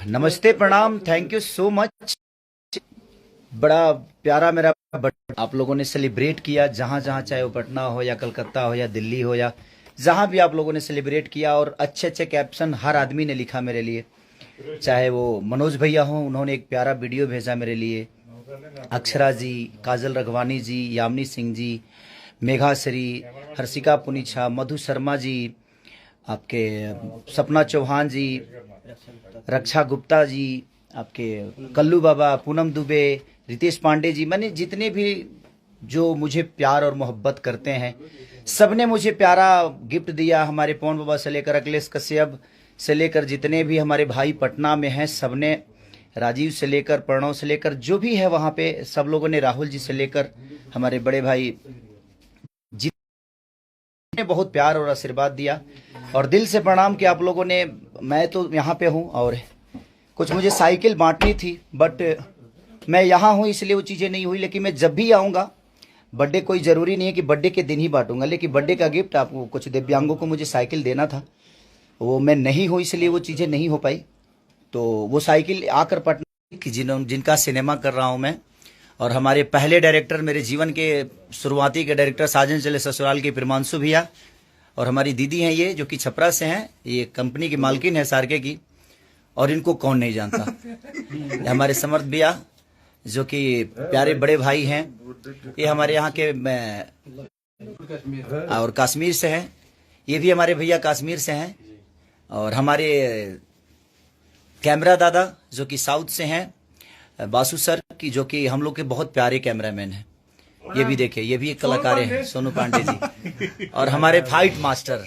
नमस्ते, प्रणाम, thank you so much. बड़ा प्यारा मेरा बर्थडे आप लोगों ने सेलिब्रेट किया, जहां जहां, चाहे वो पटना हो या कलकत्ता हो या दिल्ली हो या जहां भी आप लोगों ने सेलिब्रेट किया। और अच्छे अच्छे कैप्शन हर आदमी ने लिखा मेरे लिए, चाहे वो मनोज भैया हो, उन्होंने एक प्यारा वीडियो भेजा मेरे लिए, अक्षरा जी, काजल रघवानी जी, यामिनी सिंह जी, मेघा श्री, हर्षिका पुनीछा, मधु शर्मा जी, आपके सपना चौहान जी, रक्षा गुप्ता जी, आपके कल्लू बाबा, पूनम दुबे, रितेश पांडे जी, मैंने जितने भी जो मुझे प्यार और मोहब्बत करते हैं, सबने मुझे प्यारा गिफ्ट दिया। हमारे पवन बाबा से लेकर अखिलेश कश्यप से लेकर जितने भी हमारे भाई पटना में हैं, सबने, राजीव से लेकर प्रणव से लेकर जो भी है वहाँ पे, सब लोगों ने, राहुल जी से लेकर हमारे बड़े भाई ने बहुत प्यार और आशीर्वाद दिया। और दिल से प्रणाम कि आप लोगों ने, मैं तो यहाँ पे हूँ और कुछ मुझे साइकिल बांटनी थी, बट मैं यहाँ हूँ इसलिए वो चीज़ें नहीं हुई। लेकिन मैं जब भी आऊँगा, बर्थडे कोई ज़रूरी नहीं है कि बर्थडे के दिन ही बांटूंगा, लेकिन बर्थडे का गिफ्ट आपको, कुछ दिव्यांगों को मुझे साइकिल देना था, वो मैं नहीं हूँ इसलिए वो चीज़ें नहीं हो पाई। तो वो साइकिल आकर पटना, जिनका सिनेमा कर रहा हूँ मैं, और हमारे पहले डायरेक्टर, मेरे जीवन के शुरुआती के डायरेक्टर साजन चले ससुराल के प्रिमांशु भैया, और हमारी दीदी हैं ये, जो कि छपरा से हैं, ये कंपनी की मालकिन है सारके की, और इनको कौन नहीं जानता। हमारे समर्थ भैया, जो कि प्यारे बड़े भाई हैं, ये हमारे यहाँ के और कश्मीर से हैं, ये भी हमारे भैया कश्मीर से हैं। और हमारे कैमरा दादा जो कि साउथ से हैं, बासु सर की, जो कि हम लोग के बहुत प्यारे कैमरामैन हैं। ये भी देखिए, ये भी एक कलाकार हैं, सोनू पांडे जी। और हमारे फाइट मास्टर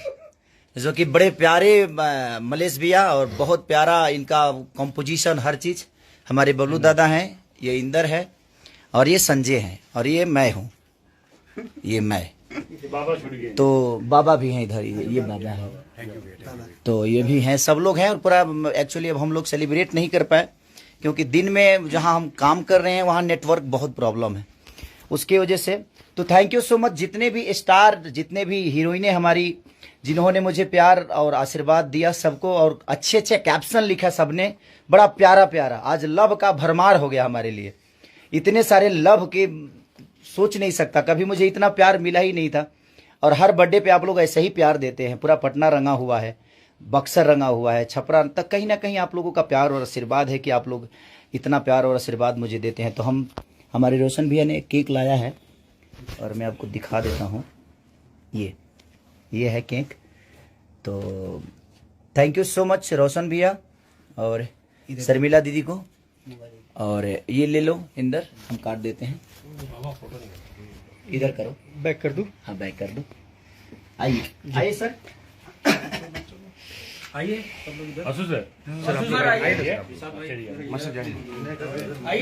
जो कि बड़े प्यारे मलेश भैया, और बहुत प्यारा इनका कॉम्पोजिशन, हर चीज, हमारे बबलू दादा हैं, ये इंदर है, और ये संजय हैं, और ये मैं हूँ, ये मैं। तो बाबा भी हैं इधर, ये बाबा है, तो ये भी हैं, सब लोग हैं। और पूरा एक्चुअली अब हम लोग सेलिब्रेट नहीं कर पाए, क्योंकि दिन में जहां हम काम कर रहे हैं वहां नेटवर्क बहुत प्रॉब्लम है, उसकी वजह से। तो थैंक यू सो मच जितने भी स्टार, जितने भी हीरोइनें हमारी, जिन्होंने मुझे प्यार और आशीर्वाद दिया, सबको, और अच्छे अच्छे कैप्शन लिखा सबने, बड़ा प्यारा प्यारा। आज लव का भरमार हो गया हमारे लिए, इतने सारे लव के सोच नहीं सकता, कभी मुझे इतना प्यार मिला ही नहीं था। और हर बर्थडे पे आप लोग ऐसे ही प्यार देते हैं, पूरा पटना रंगा हुआ है, बक्सर रंगा हुआ है, छपरा तक, कहीं ना कहीं आप लोगों का प्यार और आशीर्वाद है कि आप लोग इतना प्यार और आशीर्वाद मुझे देते हैं। तो हमारे रोशन भैया ने केक लाया है, और मैं आपको दिखा देता हूँ, ये है केक। तो थैंक यू सो मच रोशन भैया और शर्मिला दीदी को। और ये ले लो इंदर, हम काट देते हैं, इधर करो, बैक कर दूं? हाँ बैक कर दो। आइए आइए सर, आइए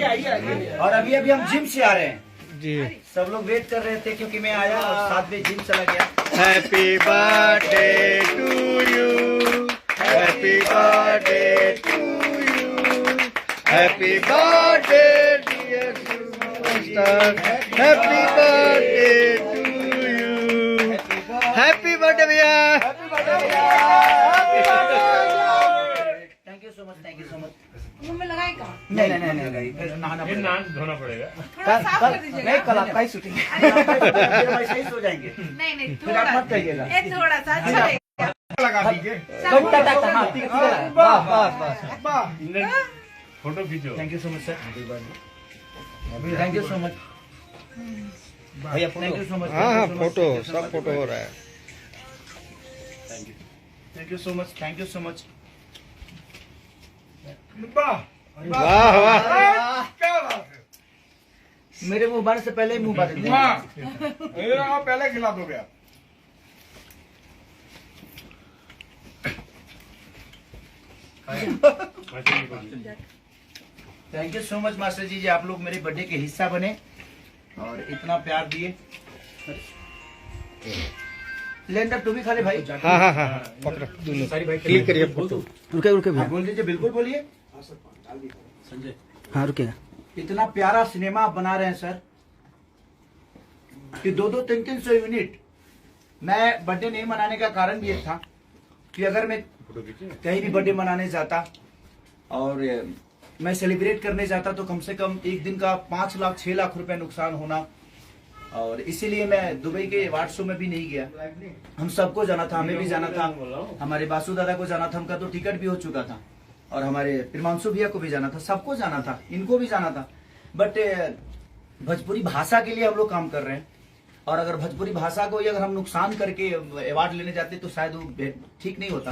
आइए। और अभी हम जिम से आ रहे हैं जी, सब लोग वेट कर रहे थे, क्योंकि मैं आया और साथ में जिम चला गया। Happy birthday to you, happy birthday to you, happy birthday dear superstar, happy birthday to you, happy birthday भैया, thank you so much, thank you so much. मुंह में लगाए का? नहीं, फिर नहाना पड़ेगा, धोना पड़ेगा। थोड़ा साफ कर दीजिएगा। नहीं, कल आपका ही शूटिंग है, वैसे ही सो जाएंगे। नहीं फिर आप मत कहिएगा। ये थोड़ा सा अच्छा लगेगा। लगा दीजिए। फोटो खींचो। Thank you so much sir, thank you so much भैया, थैंक यू सो मच। हाँ, फोटो, सब फोटो हो रहा है। Thank you so much, thank you so much. वाह वाह, क्या बात है। मेरे मुंह बार से पहले ही मुंह बार पहले खिला दो गया। Thank you so much master ji, आप लोग मेरे बर्थडे के हिस्सा बने और इतना प्यार दिए। लेंडर तू भी खा ले भाई। हाँ हाँ हाँ, पकड़ो दोनों, क्लिक करिए फोटो। रुके बोल दीजिए, बिल्कुल बोलिए संजय। हाँ रुकेगा। इतना प्यारा सिनेमा आप बना रहे हैं सर, कि 200-300 यूनिट। मैं बर्थडे नहीं मनाने का कारण भी ये था कि अगर मैं कहीं भी बर्थडे मनाने जाता और मैं सेलिब्रेट करने जाता तो कम से कम एक दिन का 5 लाख 6 लाख रुपए नुकसान होना, और इसीलिए मैं दुबई के अवार्ड शो में भी नहीं गया। हम सबको जाना था, हमें भी जाना था, हमारे बासु दादा को जाना था, उनका तो टिकट भी हो चुका था, और हमारे प्रिमांशु भैया को भी जाना था, सबको जाना था, इनको भी जाना था। बट भोजपुरी भाषा के लिए हम लोग काम कर रहे हैं, और अगर भोजपुरी भाषा को ही अगर हम नुकसान करके अवार्ड लेने जाते तो शायद वो ठीक नहीं होता।